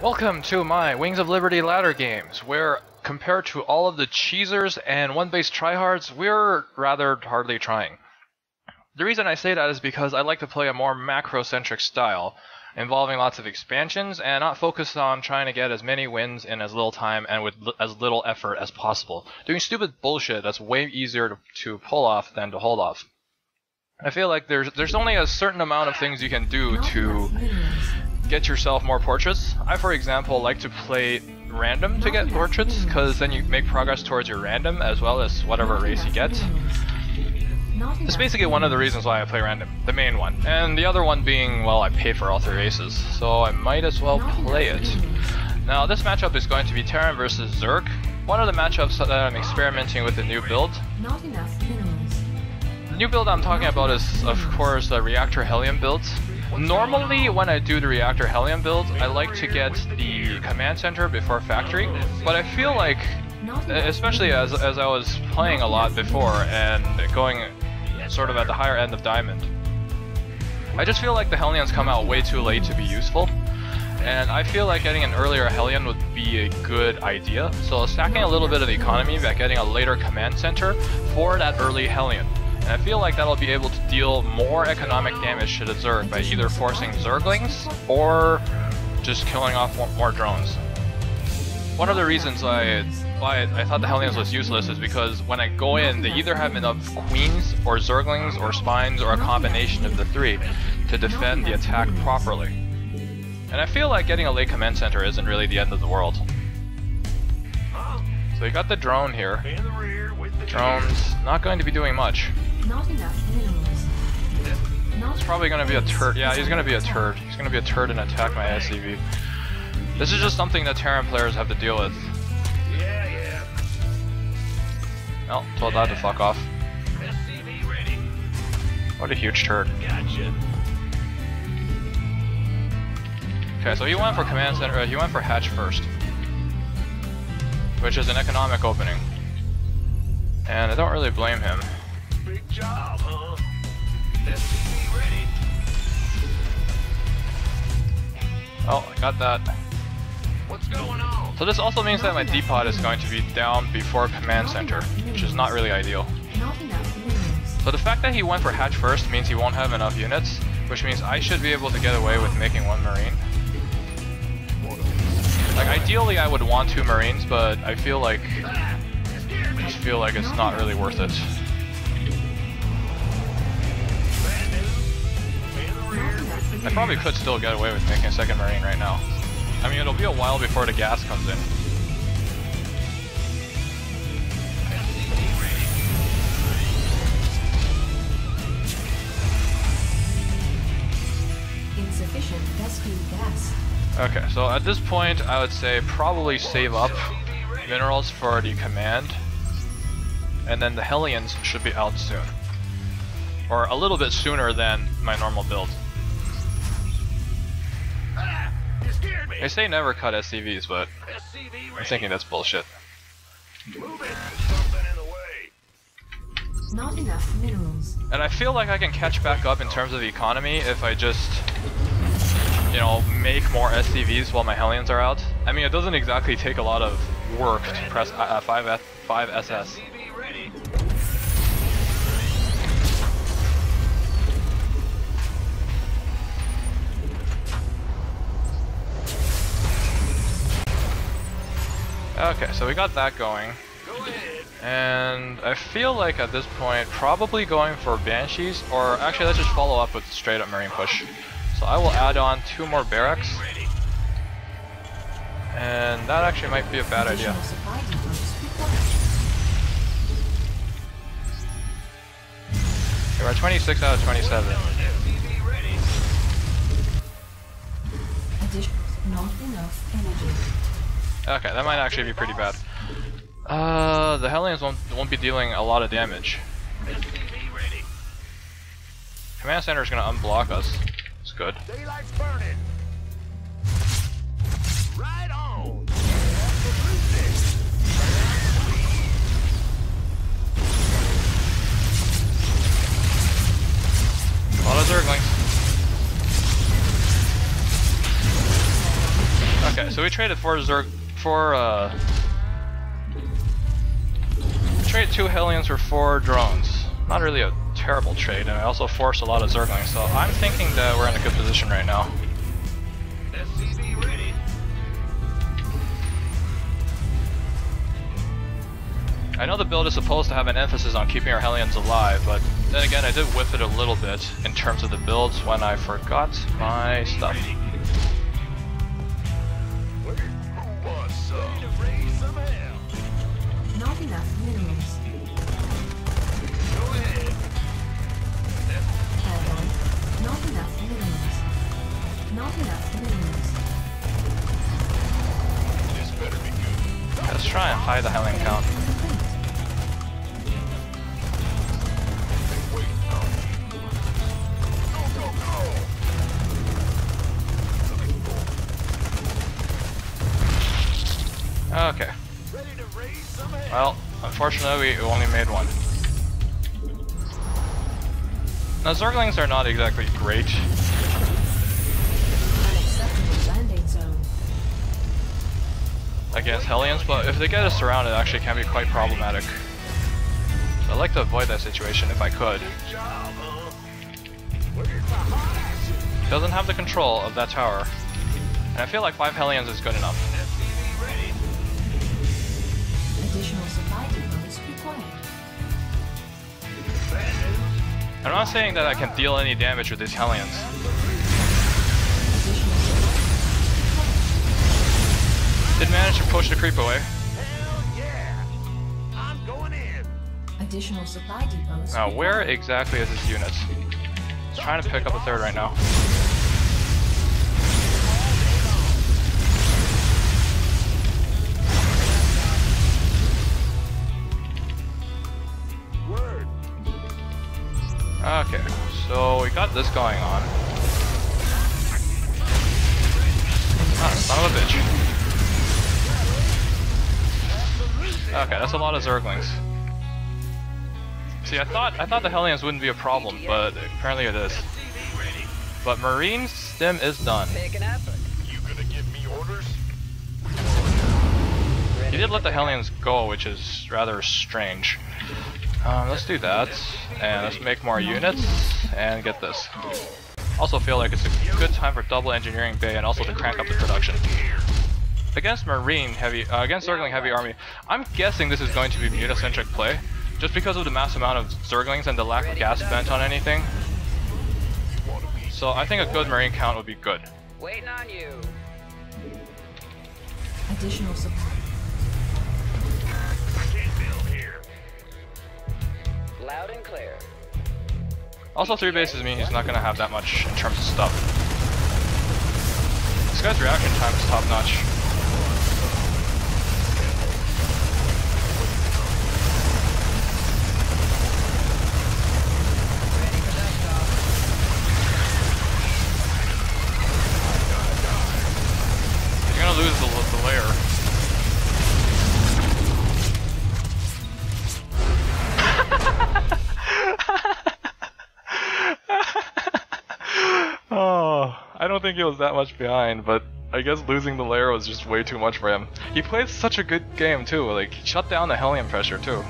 Welcome to my Wings of Liberty ladder games, where compared to all of the cheesers and one-base tryhards, we're rather hardly trying. The reason I say that is because I like to play a more macro-centric style, involving lots of expansions and not focus on trying to get as many wins in as little time and with as little effort as possible. Doing stupid bullshit that's way easier to pull off than to hold off. I feel like there's only a certain amount of things you can do to get yourself more portraits. I, for example, like to play random to get portraits, because then you make progress towards your random as well as whatever race you get. It's basically one of the reasons why I play random, the main one. And the other one being, well, I pay for all 3 races, so I might as well play it. Now, this matchup is going to be Terran versus Zerg. One of the matchups that I'm experimenting with the new build. The new build I'm talking about is, of course, the HierarchARiA build. Normally, when I do the HierarchARiA build, I like to get the command center before factory, but I feel like, especially as I was playing a lot before and going sort of at the higher end of Diamond, I just feel like the Hellions come out way too late to be useful, and I feel like getting an earlier Hellion would be a good idea, so stacking a little bit of the economy by getting a later command center for that early Hellion. And I feel like that'll be able to deal more economic damage to the Zerg by either forcing Zerglings or just killing off more drones. One of the reasons why I thought the Hellions was useless is because when I go in, they either have enough Queens or Zerglings or Spines or a combination of the 3 to defend the attack properly. And I feel like getting a late command center isn't really the end of the world. So you got the drone here. Drone's not going to be doing much. Not enough minerals. It's probably going to be a turd. Yeah, he's going to be a turd. He's going to be a turd and attack my SCV. This is just something that Terran players have to deal with. Well, told that to fuck off. What a huge turd. Okay, so he went for command center. He went for hatch first, which is an economic opening, and I don't really blame him. Big job, huh? SCV ready. Oh, I got that. What's going on? So this also means that my depot is going to be down before command center, which is not really ideal. So the fact that he went for hatch first means he won't have enough units, which means I should be able to get away with making 1 marine. Like, ideally I would want 2 marines, but I feel like it's not really worth it. I probably could still get away with making a 2nd marine right now. I mean, it'll be a while before the gas comes in. Insufficient rescue gas. Okay, so at this point, I would say probably save up minerals for the command, and then the Hellions should be out soon. Or a little bit sooner than my normal build. They say never cut SCVs, but I'm thinking that's bullshit. Not enough minerals. And I feel like I can catch back up in terms of the economy if I just, you know, make more SCVs while my Hellions are out. I mean, it doesn't exactly take a lot of work to press 5 SS. Okay, so we got that going. And I feel like at this point, probably going for Banshees, or actually let's just follow up with straight up Marine push. So I will add on 2 more barracks. And that actually might be a bad idea. Okay, we're at 26 out of 27. Not enough energy. Okay, that might actually be pretty bad. The Hellions won't be dealing a lot of damage. Command center is gonna unblock us. It's good. Daylight's burning. Right on. A lot of Zerglings. Okay, so we traded 4 Zerg we traded 2 Hellions for 4 drones. Not really a terrible trade, and I also forced a lot of Zerglings, so I'm thinking that we're in a good position right now. SCV ready. I know the build is supposed to have an emphasis on keeping our Hellions alive, but then again I did whiff it a little bit in terms of the builds when I forgot my stuff. What's up? Ready to raise some hell. Not enough minerals. Go ahead. Add-on. Not enough minerals. Not enough minerals. This better be good. Let's try and hide the Hellion count. Complete. Wait, go, go, go. Okay. Ready to raise some hell. Well, unfortunately we only made 1. Now Zerglings are not exactly great. Unacceptable landing zone. Against Hellions, but if they get us surrounded, it actually can be quite problematic. So I'd like to avoid that situation if I could. Good job, huh? Where's the hot action? Doesn't have the control of that tower, and I feel like 5 Hellions is good enough. SCV ready. Additional supply depots required. Bad news. I'm not saying that I can deal any damage with these Hellions. Additional supply Did manage to push the creep away. Hell yeah. I'm going in. Additional supply depots. Now where required. exactly is this unit? It's trying to pick up a 3rd right now. Word. Okay, so we got this going on. Ah, son of a bitch. Okay, that's a lot of Zerglings. See, I thought the Hellions wouldn't be a problem, but apparently it is. SCV ready. But Marine stim is done. Make an effort. You gonna give me orders? He did let the Hellions go, which is rather strange. Let's do that, and let's make more units, and get this. Also feel like it's a good time for double engineering bay, and also to crank up the production. Against against Zergling heavy army, I'm guessing this is going to be mutacentric play, just because of the mass amount of Zerglings and the lack of gas spent on anything. So I think a good Marine count would be good. Waiting on you. Additional supply. I can't build here. Loud and clear. Also 3 bases mean he's not going to have that much in terms of stuff. This guy's reaction time is top notch. Ready for that job. You're going to lose the layer. Oh, I don't think he was that much behind, but I guess losing the layer was just way too much for him. He played such a good game too, like he shut down the Hellion pressure too.